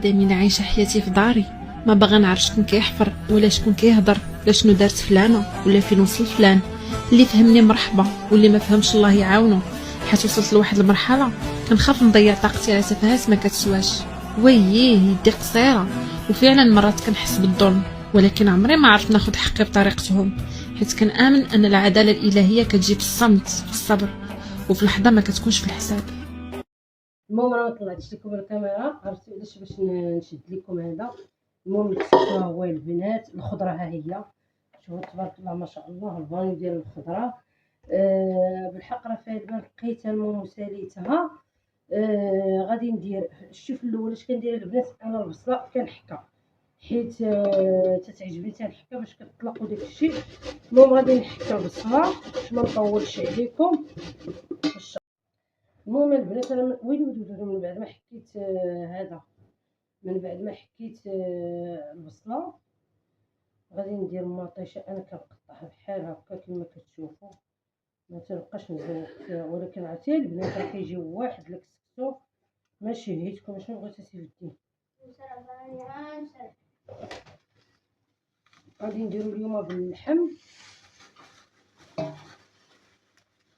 العظيم عايشه حياتي في داري، ما باغا نعرف شكون كيحفر ولا شكون كيهضر ولا شنو دارت فلانه ولا فين وصل فلان. اللي فهمني مرحبا واللي ما فهمش الله يعاونو، حيت وصلت لواحد المرحله كنخاف نضيع طاقتي على سفهات ما كتسواش. وييه يدي قصيره، وفعلا مرات كنحس بالظلم، ولكن عمري ما عرفت ناخذ حقي بطريقتهم، حيت كنآمن ان العداله الالهيه كتجي بالصمت في الصبر، وفي لحظه ما كتكونش في الحساب. المهم راه طلعت لكم الكاميرا، عرفتوا علاش باش نشد لكم هذا. المهم الكسكسو هو البنات، الخضره ها هي، شوفوا تبارك الله ما شاء الله الفاني ديال الخضره. بالحق راه فيها البال لقيتها المهم وساليتها. غادي ندير الشوف الاول اش كندير البنات، انا البصله كنحكا حيت تتعجبني حتى الحكه باش كتطلق وداك الشيء. المهم غادي نحكا البصله باش ما نطولش عليكم. المهم البنات انا ويلي من بعد ما حكيت هذا، من بعد ما حكيت البصله غادي ندير مطيشه. انا كنقطعها بحال هكا كما كتشوفوا، ما تبقاش مزيق فيها، ولكن عرفتي البنات راه كيجيو واحد الكسكسو ماشي هيتكم شنو بغيتي سير الدين. غادي نديرو اليوم باللحم،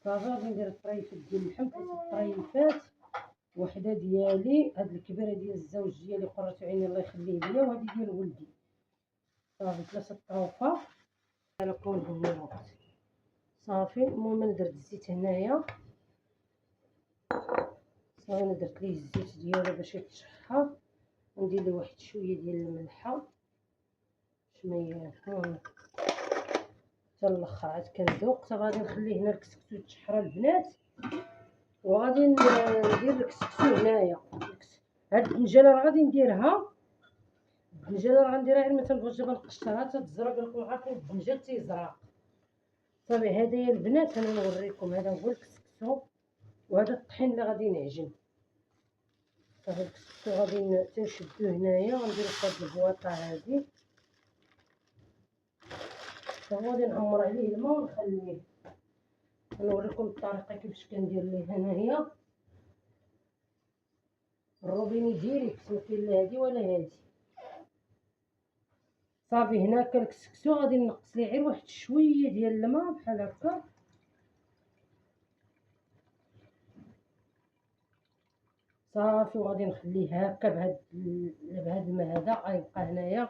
صافي غادي ندير الطريفات ديال اللحم، 3 طريفات، وحده ديالي هاد الكبيره ديال الزوج ديالي قرة عيني الله يخليه ليا، وهادي ديال ولدي، صافي 3 طروفه على كل الوقت صافي. المهم انا درت الزيت هنايا، صافي انا درت ليه الزيت ديالو باش يتشحر، وندير له واحد شويه ديال الملحه شويه هون حتى الاخر عاد كنذوق. صافي غادي نخليه هنا الكسكسو يتشحر البنات، وغادي ندير الكسكسو هنايا. هاد الدنجاله راه غادي نديرها، الدنجاله راه غنديرها غير ما تنبغيش دابا نقشرها تتزرق، راكم عارفين الدنجال تيزرق. صافي هدايا البنات انا نوريكم، هذا هو الكسكسو، وهذا الطحين اللي غادي نعجن. صافي الكسكسو غادي تنشدو هنايا، غنديرو في هاد البواطه هادي، صافي غادي نعمر عليه الماء ونخليه. نوريكم الطريقه كيفاش كندير ليه هنايا. الروبيني ديريكت ما كاين لا هادي ولا هادي. صافي هنا كالكسكسو غادي نقص ليه غير واحد شويه ديال الماء بحال هكا، صافي وغادي نخليه هكا بهاد الماء هذا غيبقى هنايا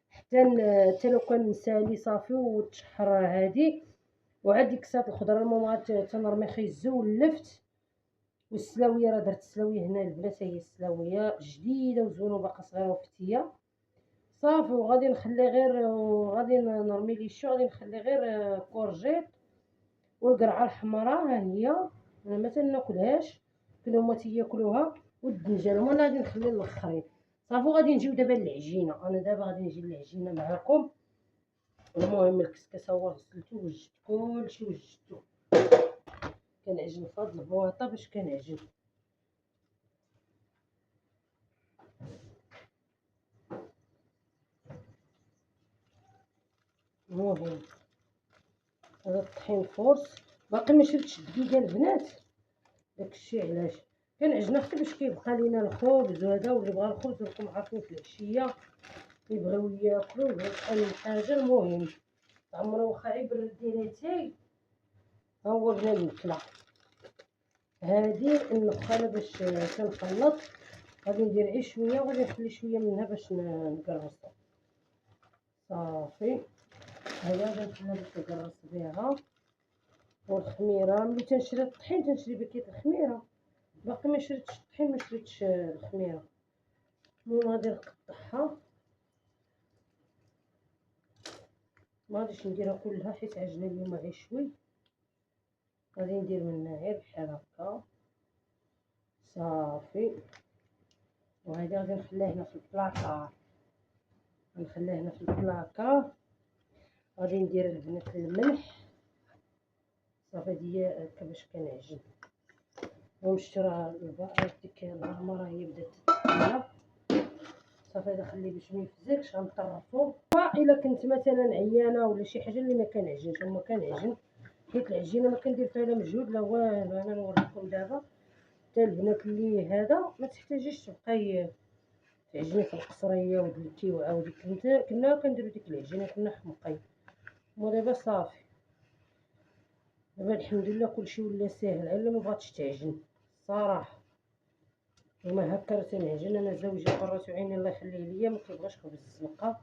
حتى لو كان نسالي صافي وتشحر هادي. وعاد ديك الساعه الخضره المهم تنرمي خيزو ولفت. والسلاويه راه درت سلاويه هنا البنات، هي السلاويه جديده وزوينه باقا صغيره وفتيه صافي. وغادي نخلي غير، وغادي نرمي ليه الشو، غادي نخلي غير كورجيت والقرعه الحمراء ها هي، انا ما تناكلهاش كانوا هما تياكلوها، والدنجال هما غادي نخلي الاخرين صافي. وغادي نجيو دابا للعجينه، انا دابا غادي نجي للعجينه معاكم. المهم الكسكس هو غسلتو وجدت كلشي وجدتو، كنعجن في هاد البواطه باش كنعجن. المهم هذا الطحين فورس باقي ما شريتش الدقيقه البنات، داكشي علاش كنعجنو حتى باش كيبقى لينا الخبز وهذا، واللي بغى الخبز راكم عارفين في العشيه يبغيو ياكلوا يبغيو شحال من حاجه. المهم عمرو واخا يبرد ديريتي ها هو بنا الماكله هادي النخاله باش كنخلط. غادي ندير غير شويه وغادي نخلي شويه منها باش نقرصو صافي. هيا غنخليها باش نقرص بها. والخميره ملي تنشري الطحين تنشري باكيت الخميره، باقي ما شريتش الطحين ما شريتش الخميره. المهم غادي نقطعها، ما غاديش نديرها كلها حيت عجنه اليوم غير شوي، غادي ندير منها غير بحال هكا صافي. وهذا غادي نخليها هنا في البلاكار، نخليها هنا في البلاكار. غادي ندير البنات الملح صافي هي هكا باش كنعجن. ومشتي راه ديك الغرمه راه هي بدات تتقلى صافي. هذا خليه باش ما يفزكش غنطرفو. الا كنت مثلا عيانه ولا شي حاجه اللي ما كنعجنش، اما كنعجن حيت العجينه ما كندير فيها لا مجهود لا والو. انا نوريكم دابا حتى البنات اللي هذا ما تحتاجيش تبقاي تعجني في القصريه ودلتي وعاودي كنا كنديرو ديك العجينه كنا حمقين. ودابا صافي، دابا الحمد لله كلشي ولا ساهل، على ما بغاتش تعجن صراحه. وما هكا تنعجن. انا زوجي قراتو عيني الله يخليه ليا ما كيبغيش خبز الزنقه،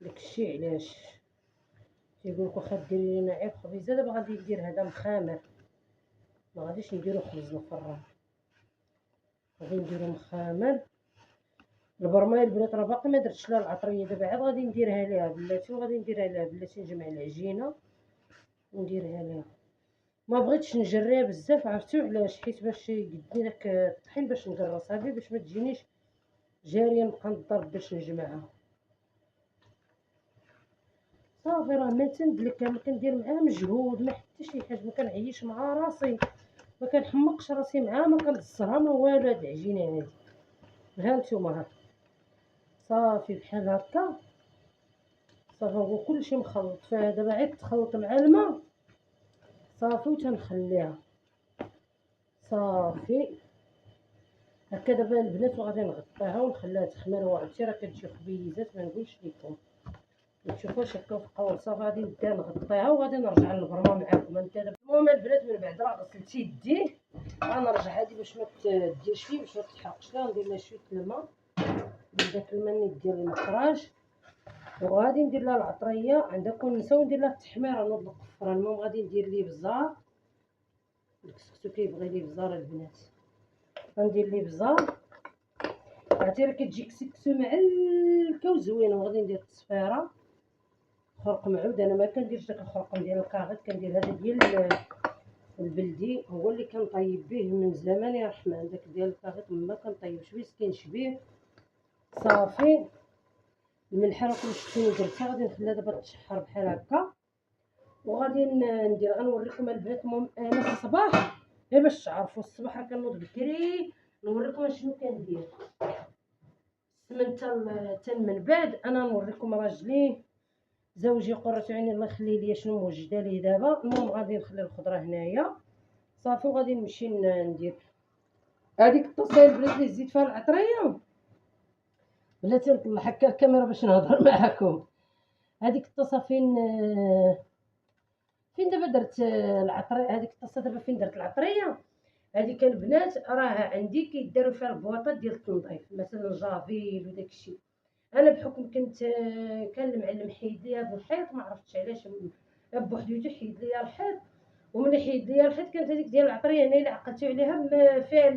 داكشي علاش تيقولك واخا ديري لنا عيب خبيزه. دابا غادي ندير هذا مخامر، ما غاديش نديرو خبز الفران، غادي نديرو مخامر. البرمه البنات راه باقي ما درتش لها العطريه، دابا عاد غادي نديرها ليها بلاتي، وغادي نديرها ليها بلاتي نجمع العجينه ونديرها ليها. ما بغيتش نجريها بزاف، عرفتو علاش؟ حيت باش يقدني داك الطحين باش نقرصها به باش ما تجينيش جاريه نبقى نضرب باش نجمعها. صافي راه ما تندلك، ما كندير معاها مجهود ما حتى شي حاجه، ما كنعيش مع راسي، ما كنحمقش راسي معاها، ما كنصرها ما والو. هاد العجينه هادي ها نتوما ها صافي بحال هكا. صافي هو كلشي مخلط فيها، دابا عاد تخلط مع الماء صافي وتنخليها صافي هكا. دابا البنات وغادي نغطيها ونخليها تخمر. وعرفتي راه كتجي خبيزات ما نقولش لكم، ما تشوفوش هكا في قول. صافي غادي نبدا نغطيها وغادي نرجع للبرمه معاكم. انت دابا المهم البنات من بعد راه غسلتي يديه، غنرجع هادي باش ما تديرش فيه باش ما تحرقش لها. ندير لها شويه الماء من داك الماء نيت ديال المكراج، وغادي ندير لها العطريه. عندكم نساو ندير لها التحميره نوض القفره. المهم غادي ندير ليه بزار، الكسكسو كيبغي ليه بزار البنات، غندير ليه بزار. عرفتي راه كتجي كسكسو معلكه وزوينه. وغادي ندير التصفيره خرق معود. انا ما كنديرش داك الخرق ديال الكاغيط، كندير هذا ديال البلدي، هو اللي كنطيب به من زمان يا رحمن. داك ديال الكاغيط ما كنطيبش به، كينشبيه. صافي الملحه راه كلشي درتها، غادي نخليها دابا تشحر بحال هكا. وغادي ندير غنوريكم البنات. المهم انا الصباح غير باش تعرفوا، الصباح راه كنوض بكري نوريكم شنو كندير. من بعد انا نوريكم راجلي زوجي قرة عيني الله يخليه ليا شنو موجده ليه دابا. المهم غادي نخلي الخضره هنايا صافي، وغادي نمشي ندير هذيك الطاسه البنات اللي زيت فيها العطريه. بلاتي نطلع هكا الكاميرا باش نهضر معاكم. هذيك الطاسه فين دابا درت العطريه. هذيك الطاسه دابا فين درت العطريه. هذيك البنات راه عندي كيداروا فيها البواطات ديال التنظيف، مثلا جافيل وداك الشيء. انا بحكم كنت كان المعلم حيد لي هذا الحيط، ما عرفتش علاش بوحديتو حيد لي الحيط. وملي حيد لي الحيط كانت هذيك ديال العطريه هنا اللي عقلتو عليها فيها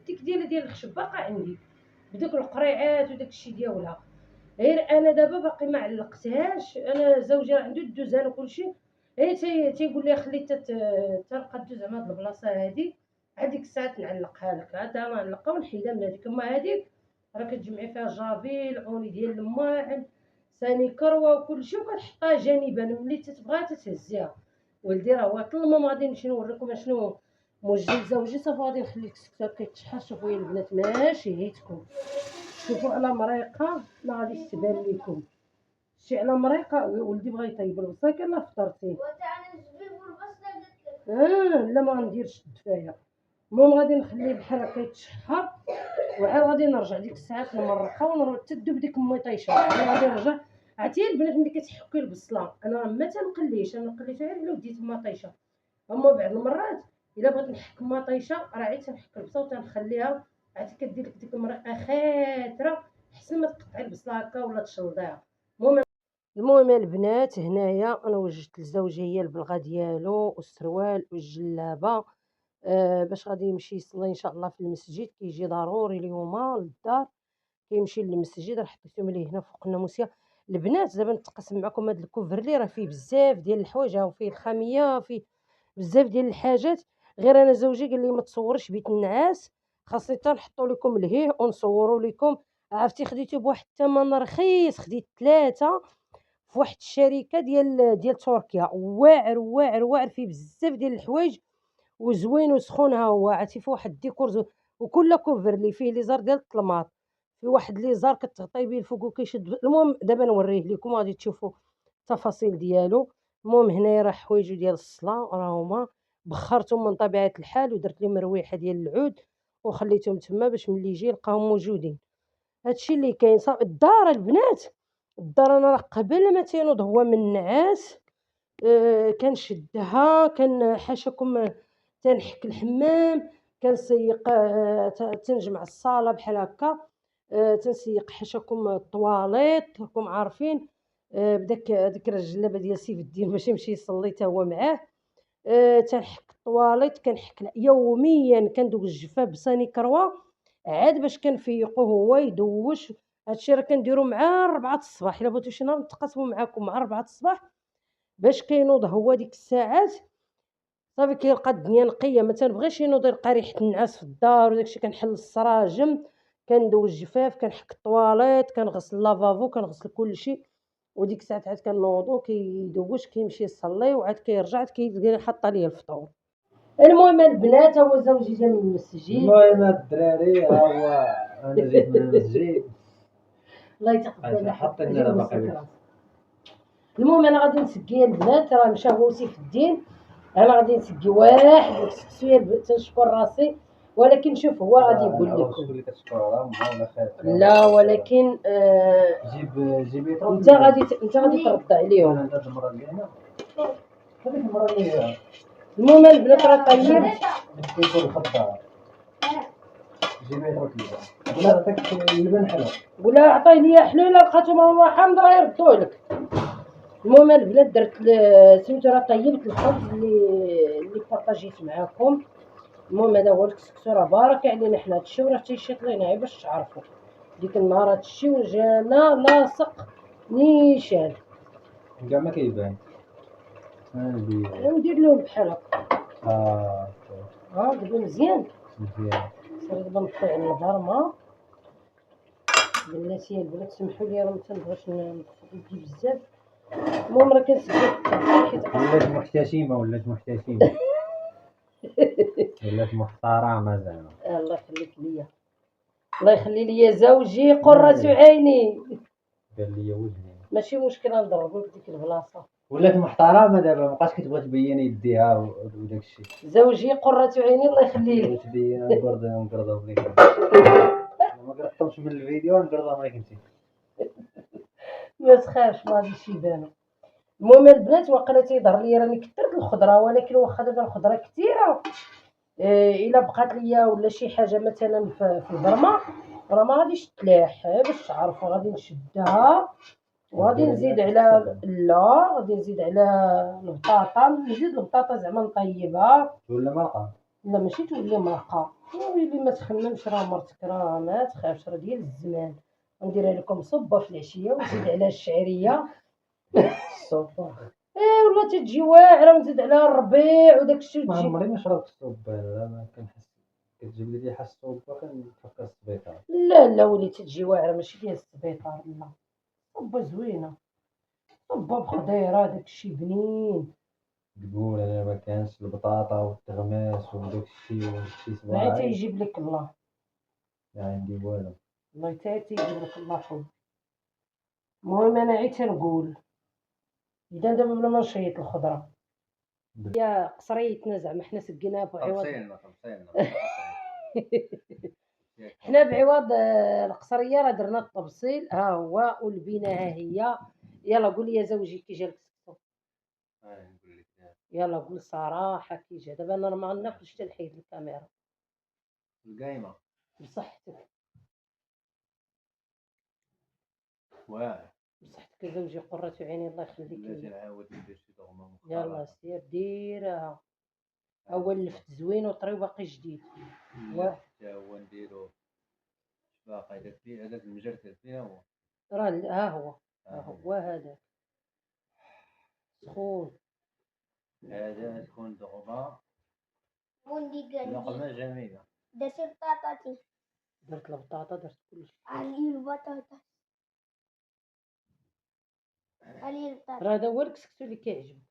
ديك ديال الخشب باقا عندي بدوك القريعات وداك الشيء ديالها. غير انا دابا باقي ما علقتهاش. انا زوجي راه عنده الدوزان وكلشي، غير تيقول لي خلي ترقد زعما هاد البلاصه هادي، هذيك الساعات نعلقها لك. عاد انا نعلقها ونحيدها من هذيك. اما هذيك راه كتجمعي فيها جافيل، عوني ديال الماعن، سانيكروه وكلشي، وكتحطها جانبا ملي تتبغيها تتهزيها. ولدي راه واطل. المهم غادي نمشي نوريكم شنو موجد زوجي. صافي غادي نخلي الكسكسه كيتشحر. شوفوا يا البنات ماشي هيتكم، شوفوا على مريقه ما غاديش تبان لكم. شي على مريقه. ولدي بغا يطيب البصله كان لا فطرتي لا ما غنديرش الدفايه. المهم غادي نخليه بحال هكا يتشحر، وعاد غادي نرجع ديك الساعات نمرقها ونروح تدوب ديك المطيشه. غادي نرجع. عرفتي البنات ملي كتحكي البصله انا ما تنقليش، انا قليتها غير لو ديت المطيشه. اما بعض المرات الا بغيت نحك مطيشه راه عاد تنحك البصله وتنخليها. عاد كدير لك ديك المرقه خاطره احسن ما تقطعي البصله هكا ولا تشلضيها. المهم البنات هنايا انا وجدت لزوجي هي البلغه ديالو والسروال والجلابه. باش غادي يمشي يصلي ان شاء الله في المسجد. كيجي ضروري اليوم للدار، كيمشي للمسجد. راه حطيتهم ليه هنا فوق الناموسيه. البنات دابا نتقاسم معكم هذا الكوفرلي راه فيه بزاف ديال الحوايج، وفيه الخاميه، فيه بزاف ديال الحاجات. غير انا زوجي قال لي ما تصورش بيت النعاس، خاصني حتى نحطوا لكم لهيه ونصوروا لكم. عرفتي خديته بواحد الثمن رخيص، خديت 3 في واحد الشركه ديال تركيا. واعر واعر واعر، فيه بزاف ديال الحوايج وزوين وسخون. ها هو عرفتي فيه واحد الديكور وكل كوفرلي فيه لي زار ديال الطلماط، في واحد لي زار كتغطي به الفوق وكيشد. المهم دابا نوريه لكم غادي تشوفوا التفاصيل ديالو. المهم هنايا راه حوايجو ديال الصلاه راه هما بخرتهم من طبيعه الحال ودرت لهم مرويحه ديال العود وخليتهم تما باش ملي يجي يلقاهم موجودين. هادشي اللي كاين. صافي الدار البنات، الدار انا راه قبل ما تينوض هو من النعاس كنشدها، حاشاكم تنحك الحمام، كنسيق تنجمع الصاله بحال هكا، تنسيق حاشاكم الطواليط راكم عارفين، بداك ديك الجلابه ديال سيف الدين باش يمشي يصلي تا هو معاه. تنحك الطواليط، كنحك يوميا، كندوق الجفا بصاني كروه عاد باش كنفيقو هو يدوش. هادشي راه كنديرو مع 4 الصباح، الا بغيتو شي نهار نتقاسمو معاكم مع 4 الصباح باش كينوض هو ديك الساعات. صافي كيلقى الدنيا نقيه، ما تنبغيش ينوض يلقى ريحه النعاس في الدار وداكشي. كنحل السراجم، كندوز الجفاف، كنحك الطواليط، كنغسل لافافو، كنغسل كلشي، وديك الساعات عاد كنوضو كيدوش كيمشي يصلي وعاد كيرجع عاد كيلقاني حاطه ليا الفطور. المهم البنات، هو زوجي جا من المسجد. المهم الدراري ها هو انا جيت من المسجد. الله يتقبل حطينا راه باقي. المهم انا غادي نسقي البنات، راه مشى هو سيف الدين، انا غادي نسقي واحد السكسويه تنشكر راسي. ولكن شوف هو غادي يقول لكم اللي كتشكرها ولا خير. لا، ولكن جيبي انت غادي ترد عليهم. هذه المره اللي هنا هذيك المره اللي المهم البنات راه طيب. كيكون الخضار جيبي تركي ولا عطيك اللبن حلو ولا عطيه ليا حلوله لقاتو ماما حامض راه يردوه لك. المهم البنات درت سميتو راه طيبت الخبز اللي بارطاجيت معاكم. المهم هذا هو الكسكسو، راه بارك علينا حنا هادشي وراه تيشيط لينا غير باش تعرفوا. ديك النهار هادشي وجانا لاصق نيشان كاع ما كيبان. وندير لهم بحال هكا. دابا مزيان مزيان. صافي دابا نطفي على البرمه. بلاتي البنات سمحوا لي راه ما تنبغيش نطفي يدي بزاف. المهم راه كنسقي حيت ولات محتشمه ولات محترمه زعما. الله يخليك ليا، الله يخلي ليا زوجي قرة عيني. قال لي وجهي ماشي مشكله نضربو لك ديك البلاصه. ولات محترمه دابا مابقاش كتبغي تبين يديها وداك الشيء. زوجي قرة عيني الله يخليه لك. تبين نقرضها بليك. ما قرضتهمش من الفيديو نقرضها معاك انت. ما تخافش ما غاديش يبانو. المهم البنات واقيلا تيظهر لي راني كثرت الخضره، ولكن واخا دابا الخضره كثيره الا بقات ليا ولا شي حاجه مثلا في البرمه راه ما غاديش تلاح. باش تعرفوا غادي نشدها وغادي نزيد على غادي نزيد على البطاطا، نزيد البطاطا زعما نطيبها. ولا مرقه؟ لا ماشي تولي مرقه، ويلي ما تخممش راه مرتك راه ما تخافش راه ديال الزمان. نديرها لكم صبه في العشيه ونزيد عليها الشعريه. الصوبه ولا تجي واعره ونزيد عليها الربيع وداك الشيء ما تجي. عمري ما شربت الصوبه. لا ما كنحس كتجيب لي ريحه الصوبه كنفكر السبيطار. لا وليتي تجي واعره ماشي ديال السبيطار. لا صبه زوينه، صبه بخضيره داك الشيء بنين. تقول انا ما كانش البطاطا والتغماس وداك الشيء ما صباعي تيجيب لك الله، ما عندي والو. الله تيجيب لك الله حب. المهم انا عيت تنقول اذا دابا بلا ما نشيط الخضره يا قصريتنا زعما حنا سقيناها بعوض حنا بعوض القصريه راه درنا التبصيل ها هو والبنه ها هي. يلا قول لي يا زوجي كي جا الكسكسو. نقول لك يلا قول صراحه كي جا. دابا انا ما ناكلش حتى نحيد الكاميرا القايمه بصحتك. واعر بصحتك يا زوجي قرة عيني الله يخليك بلاتي ليا. نعاود ندير شي ضغمه يلا سير ديرها. اول لفت زوين وطري وباقي جديد. حتى هو نديرو باقي هذاك المجركل فيها هو راه ها هو هذا سخون. هذا تكون ضغمه وندي قال لقمه جميله. درت بطاطاتي درت البطاطا درت كلشي. علي البطاطا راه هذا هو الكسكسو اللي كيعجبك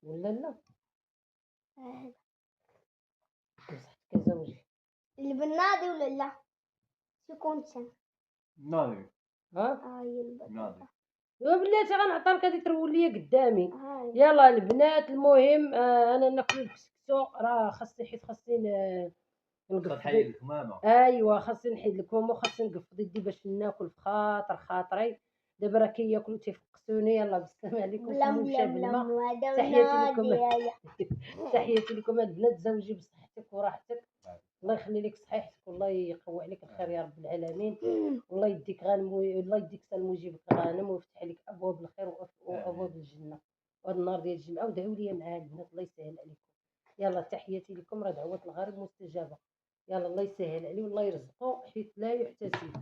ولا لا؟ بصحتك يا زوجي. البنادي ولا لا شكون سن ناضي هاي البطاطا بلاتي غنعطيك هذه ترول ليا قدامي. يلا البنات المهم انا ناكل الكسكسو راه خاصني حيت خاصني خاص تحيد الكمامة. ايوا خاصني نحيد الكمامة وخاصني نقفض يدي باش ناكل في خاطر خاطري. دابا راه كياكلوا تيفقسوني. يلاه بالسلامة عليكم بلم سمو مشى بلم بالما. بلم هذا تحياتي لكم ونادي. تحياتي لكم البنات، زوجي بصحتك وراحتك. الله يخلي لك صحيحتك والله يقوي عليك الخير يا رب العالمين. والله يديك غانم الله يديك سلم ويجيبك غانم ويفتح عليك ابواب الخير وابواب الجنه. وهذا النهار ديال الجمعه ودعوا لي مع البنات الله يسهل عليكم. يلا تحياتي لكم. راه دعوه الغريب مستجابه. يلا الله يسهل عليه والله يرزقه حيت لا يحتسب.